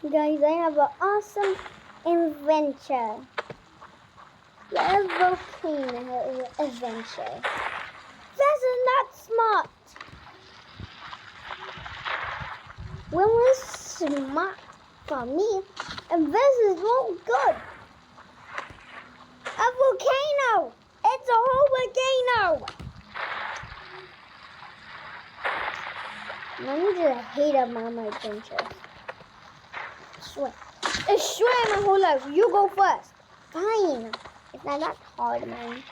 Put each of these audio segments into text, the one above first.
Guys, I have an awesome adventure. A volcano adventure. This is not smart. Well, it's smart for me, and this is not good. A volcano. It's a whole volcano. I need to hate up on my adventures. I swear my whole life. You go first. Fine. It's not that hard, man.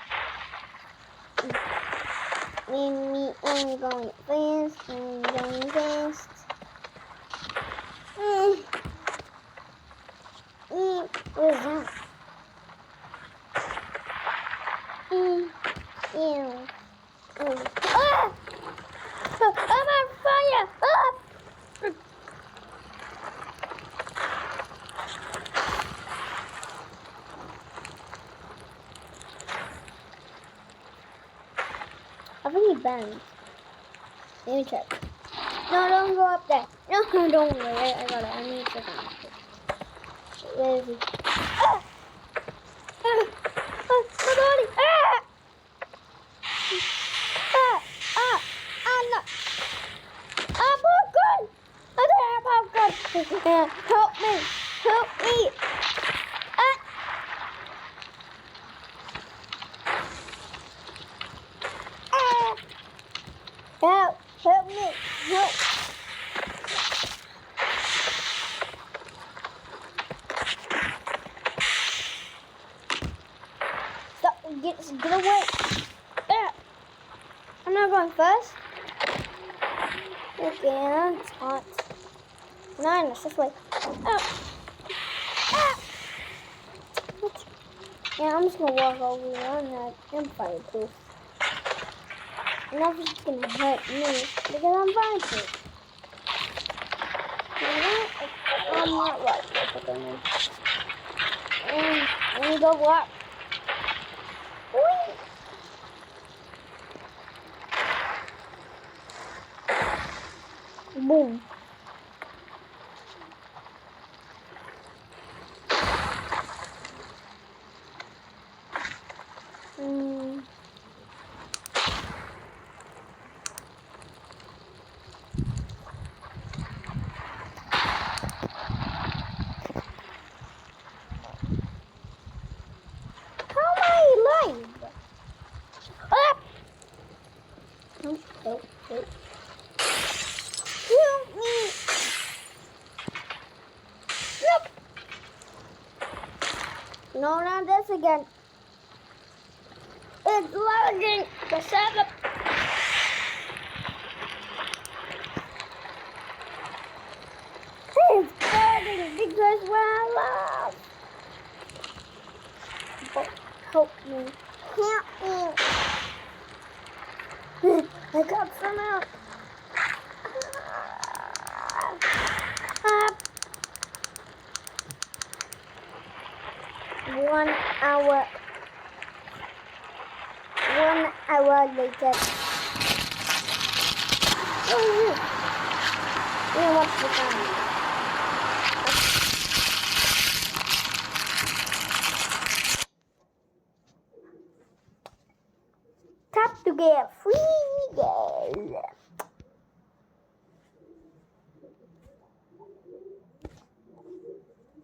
Me, I'm going fast. I'm going fast. What is that? Ew. Ah! I'm on fire! Ah! I think he burned. Let me check. No, don't go up there. No, don't go. I got it. I need to check it. Where is he? Ah! Ah! Ah! My body! Ah! Ah! Ah! Ah! No! I'm broken! I'm broken! Help me! Help me! Ah! Ah! Help! Help me! Help! Stop! Get away! Ah! I'm not going first. Okay, that's hot. Nice, this way. Ah! Ah! What? Yeah, I'm just gonna walk over here. I'm fireproof. Nothing's gonna hurt me because I'm fireproof. I'm not right. Let me go up. Whee! Boom. How am I alive? Ah! Help. Help me! Look! No, not this again. It's lagging. The server. It's burning because we're alive. Help me. Help me. I got some out. 1 hour. 1 hour later. Oh, yeah, what's the time? Tap to get free needle.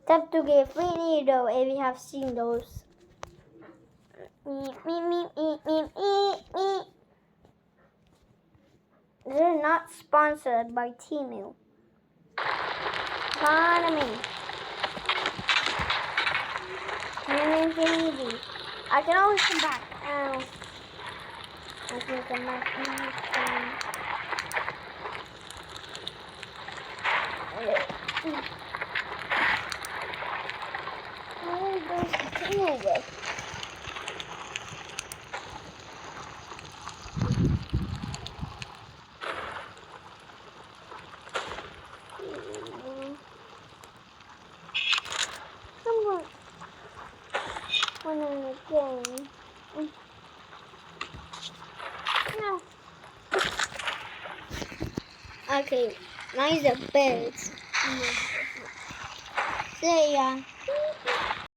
Tap to get free needle if you have seen those. They're not sponsored by Temu. Economy. Infinity. I can always come back. I can come back anytime. Where does the Temu go? Again. No. Okay, now he's a bird. 对呀。